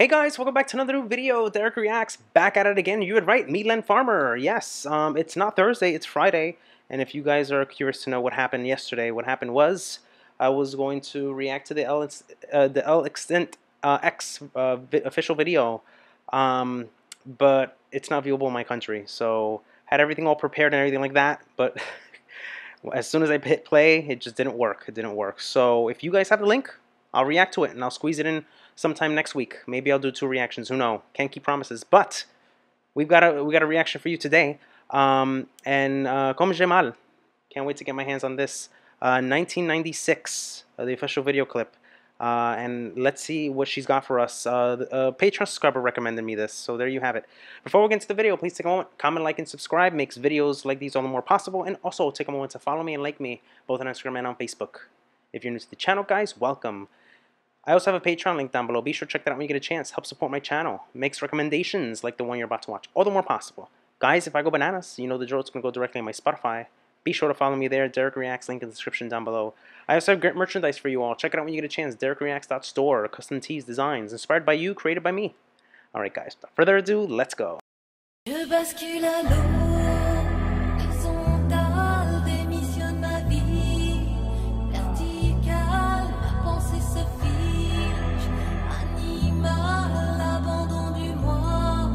Hey guys, welcome back to another new video. Derek Reacts, back at it again. You had right, me, Len Farmer. Yes, it's not Thursday, it's Friday. And if you guys are curious to know what happened yesterday, what happened was I was going to react to the L Extent X official video, but it's not viewable in my country. So had everything all prepared and everything like that, but as soon as I hit play, it just didn't work. It didn't work. So if you guys have the link, I'll react to it and I'll squeeze it in sometime next week. Maybe I'll do 2 reactions. Who knows? Can't keep promises. But we got a reaction for you today. Comme j'ai mal. Can't wait to get my hands on this. 1996, the official video clip. And let's see what she's got for us. A Patreon subscriber recommended me this, so there you have it. Before we get into the video, please take a moment, comment, like, and subscribe. Makes videos like these all the more possible. And also take a moment to follow me and like me, both on Instagram and on Facebook. If you're new to the channel, guys, welcome. I also have a Patreon link down below. Be sure to check that out when you get a chance. Help support my channel. Makes recommendations like the one you're about to watch all the more possible. Guys, if I go bananas, you know the drill. It's going to go directly on my Spotify. Be sure to follow me there. Derek Reacts, link in the description down below. I also have great merchandise for you all. Check it out when you get a chance. DerekReacts.store. Custom tees, designs, inspired by you, created by me. Alright guys, without further ado, let's go. Je bascule à l'eau, horizontal démissionne ma vie, vertical, ma pensée se fige, animal, abandon du moi,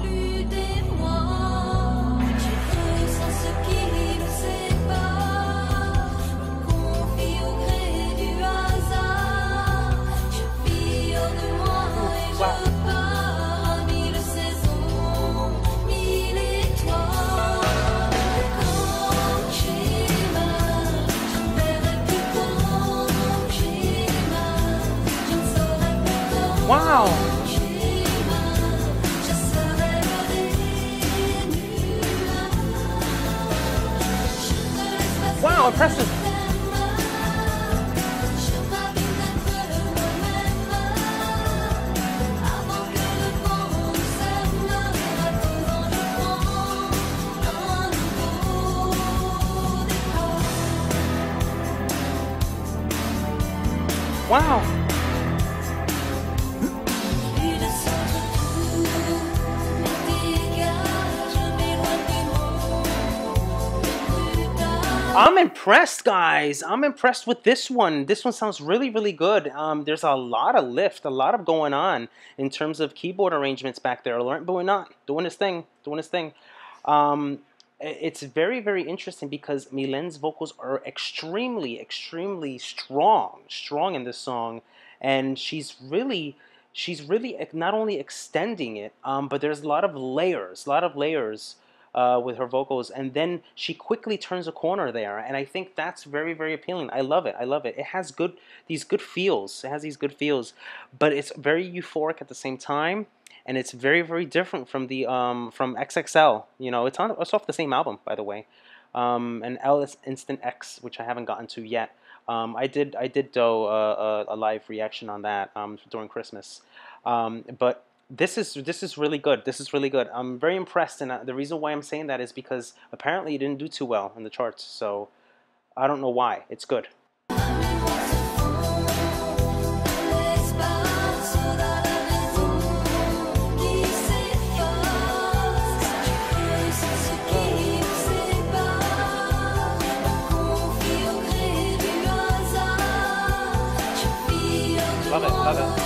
plus des mois, je ressens ce qui nous sépare, je me confie au gré du hasard, je vis hors de moi et je pars. Wow! Wow, impressive! Wow! I'm impressed, guys. I'm impressed with this one. This one sounds really, really good. There's a lot of lift, a lot of going on in terms of keyboard arrangements back there. But we're not doing his thing, it's very, very interesting because Mylen's vocals are extremely, extremely strong in this song, and she's really not only extending it, but there's a lot of layers, with her vocals, and then she quickly turns a corner there, and I think that's very, very appealing. I love it. It has these good feels. It has these good feels, but it's very euphoric at the same time, and it's very, very different from the from XXL. You know, it's off the same album, by the way, and L Instant X, which I haven't gotten to yet. I did do a live reaction on that during Christmas, but this is really good. This is really good. I'm very impressed, and the reason why I'm saying that is because apparently it didn't do too well in the charts. So I don't know why. It's good. Love it. Love it.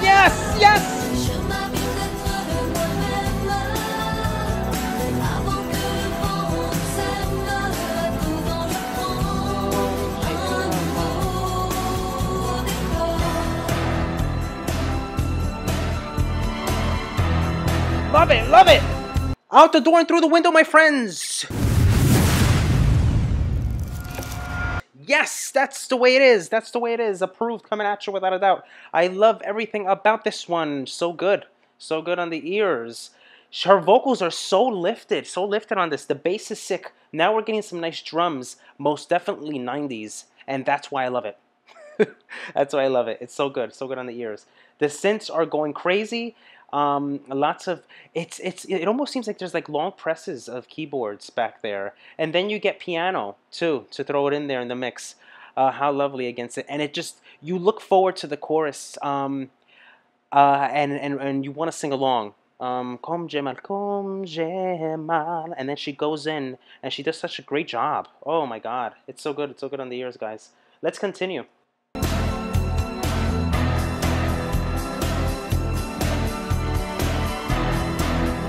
Yes! Love it, love it! Out the door and through the window, my friends! Yes, that's the way it is. That's the way it is. Approved, coming at you without a doubt. I love everything about this one. So good. So good on the ears. Her vocals are so lifted on this. The bass is sick. Now we're getting some nice drums, most definitely 90s, and that's why I love it. That's why I love it. It's so good on the ears. The synths are going crazy. Lots of it almost seems like there's like long presses of keyboards back there, and then you get piano too to throw it in there in the mix. How lovely against it, and it just you look forward to the chorus, and you want to sing along. Comme j'ai mal, and then she goes in and she does such a great job. Oh my God, it's so good. It's so good on the ears, guys. Let's continue.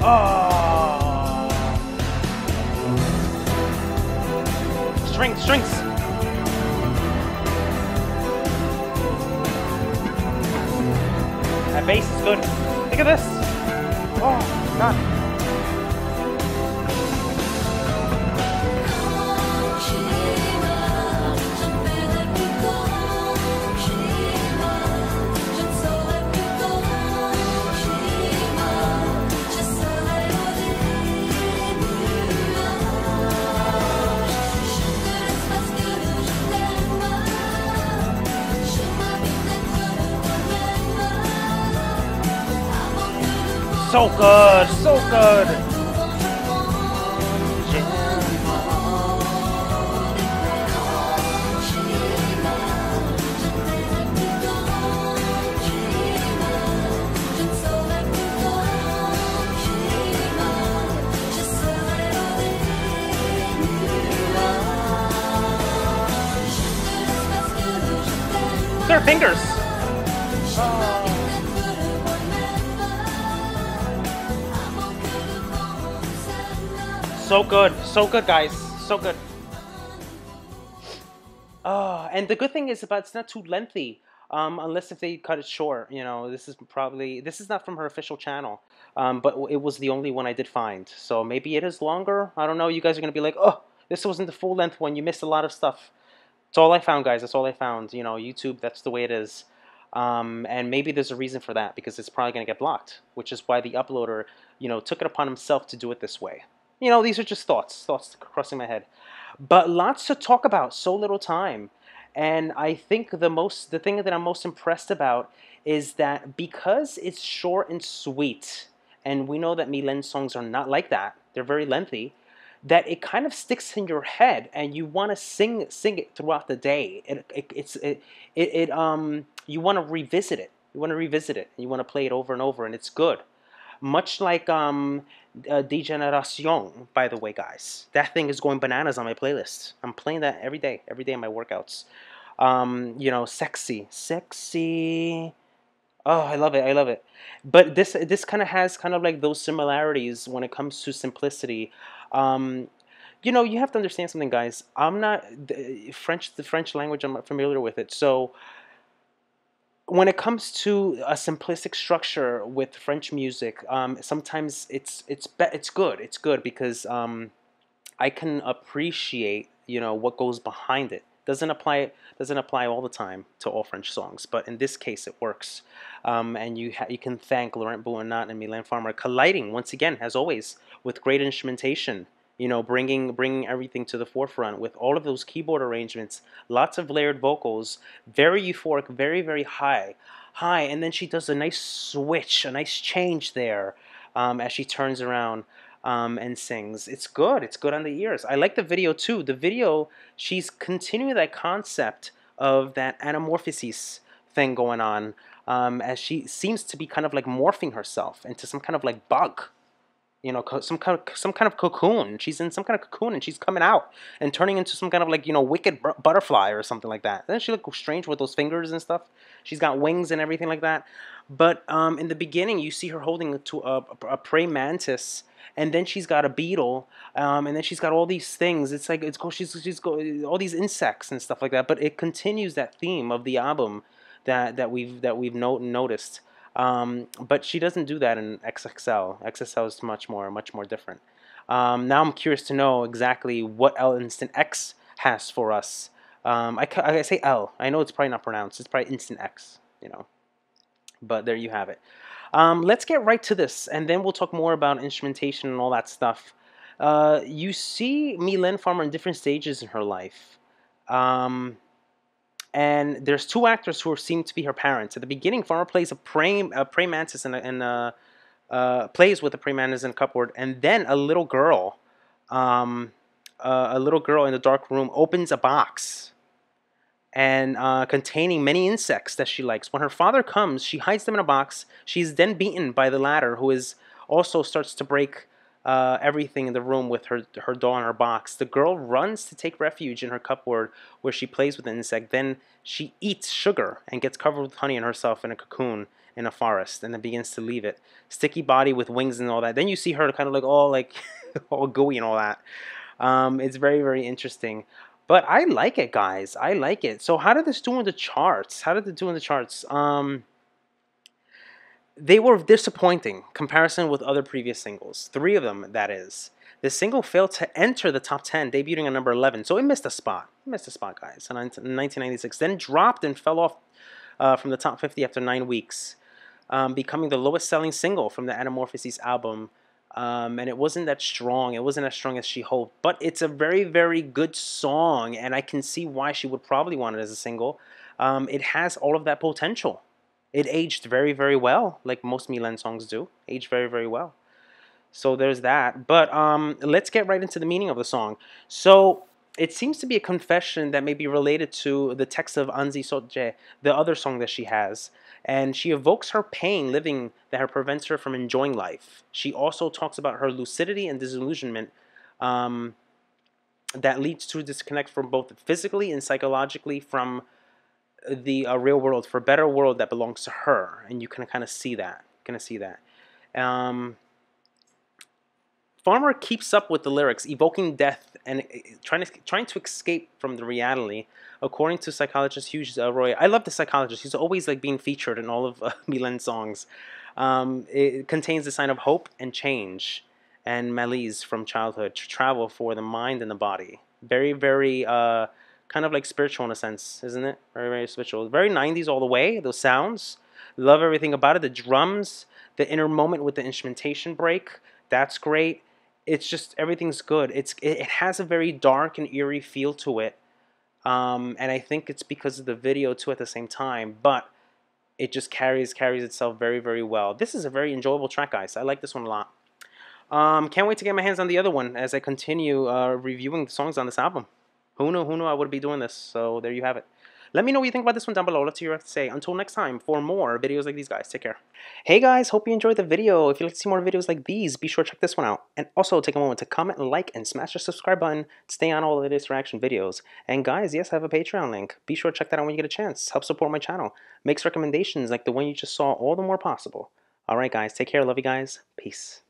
Oh, strings. That bass is good. Look at this. Oh, God. So good, so good. Their fingers. So good, guys, so good. And the good thing is about it's not too lengthy, unless if they cut it short. You know, this is not from her official channel, but it was the only one I did find. So maybe it is longer. I don't know. You guys are gonna be like, oh, this wasn't the full length one. You missed a lot of stuff. That's all I found, guys. That's all I found. You know, YouTube. That's the way it is. And maybe there's a reason for that because it's probably gonna get blocked, which is why the uploader, you know, took it upon himself to do it this way. You know, these are just thoughts crossing my head. But lots to talk about, so little time. And I think the thing that I'm most impressed about is that because it's short and sweet, and we know that Mylène songs are not like that, they're very lengthy, that it kind of sticks in your head and you want to sing it throughout the day. You want to revisit it. You want to play it over and over, and it's good. Much like Degeneration, by the way, guys. That thing is going bananas on my playlist. I'm playing that every day in my workouts. You know, sexy. Oh, I love it. But this kind of has kind of like those similarities when it comes to simplicity. You know, you have to understand something, guys. I'm not the French language. I'm not familiar with it, so when it comes to a simplistic structure with French music, sometimes it's good. It's good because I can appreciate, you know, what goes behind it. Doesn't apply all the time to all French songs, but in this case it works. And you can thank Laurent Bouanat and Mylène Farmer colliding once again, as always, with great instrumentation. You know, bringing everything to the forefront with all of those keyboard arrangements, lots of layered vocals, very euphoric, very, very high, and then she does a nice switch, a nice change there as she turns around and sings. It's good on the ears. I like the video too. The video, she's continuing that concept of that anamorphosis thing going on as she seems to be kind of like morphing herself into some kind of like bug. You know, some kind of cocoon. She's in some kind of cocoon, and she's coming out and turning into some kind of like, you know, wicked butterfly or something like that. Doesn't she look strange with those fingers and stuff? She's got wings and everything like that. But in the beginning, you see her holding to a praying mantis, and then she's got a beetle, and then she's got all these things. It's like she's all these insects and stuff like that. But it continues that theme of the album that we've noticed. But she doesn't do that in XXL. XXL is much more different. Now I'm curious to know exactly what L Instant X has for us. I say L. I know it's probably not pronounced. It's probably Instant X, you know. But there you have it. Let's get right to this, and then we'll talk more about instrumentation and all that stuff. You see Mylène Farmer in different stages in her life. And there's two actors who seem to be her parents. At the beginning, Farmer plays a praying mantis plays with a praying mantis in a cupboard, and then a little girl in the dark room opens a box and containing many insects that she likes. When her father comes, she hides them in a box. She's then beaten by the latter, who is also starts to break everything in the room with her doll in her box. The girl runs to take refuge in her cupboard where she plays with the insect. Then she eats sugar and gets covered with honey and herself in a cocoon in a forest, and then begins to leave it. Sticky body with wings and all that. Then you see her kind of like all like all gooey and all that. It's very, very interesting. But I like it, guys. I like it. So how did this do in the charts? How did it do in the charts? They were disappointing comparison with other previous singles. 3 of them, that is. The single failed to enter the top 10, debuting at number 11. So it missed a spot. It missed a spot, guys, in 1996. Then dropped and fell off from the top 50 after 9 weeks, becoming the lowest selling single from the Anamorphosis album. And it wasn't that strong. It wasn't as strong as she hoped. But it's a very, very good song, and I can see why she would probably want it as a single. It has all of that potential. It aged very, very well, like most Mylène songs do. Aged very, very well. So there's that. But let's get right into the meaning of the song. So it seems to be a confession that may be related to the text of Anzi Sotje, the other song that she has. And she evokes her pain living that prevents her from enjoying life. She also talks about her lucidity and disillusionment that leads to a disconnect from both physically and psychologically from the real world, for a better world that belongs to her. And you can kind of see that. Farmer keeps up with the lyrics, evoking death and trying to escape from the reality. According to psychologist Hugh Roy, I love the psychologist. He's always like being featured in all of Mylène's songs. It contains the sign of hope and change and malaise from childhood, to travel for the mind and the body. Very, very kind of like spiritual in a sense, isn't it? Very, very spiritual. Very 90s all the way. Those sounds, love everything about it. The drums, the inner moment with the instrumentation break, that's great. It's just everything's good. It has a very dark and eerie feel to it, and I think it's because of the video too at the same time. But it just carries itself very, very well. This is a very enjoyable track, guys. I like this one a lot. Can't wait to get my hands on the other one as I continue reviewing the songs on this album. Who knew I would be doing this? So there you have it. Let me know what you think about this one down below. Let's hear what you have to say. Until next time, for more videos like these, guys, take care. Hey guys, hope you enjoyed the video. If you'd like to see more videos like these, be sure to check this one out. And also take a moment to comment, like, and smash the subscribe button to stay on all the latest reaction videos. And guys, yes, I have a Patreon link. Be sure to check that out when you get a chance. Help support my channel. Makes recommendations like the one you just saw all the more possible. Alright guys, take care. Love you guys. Peace.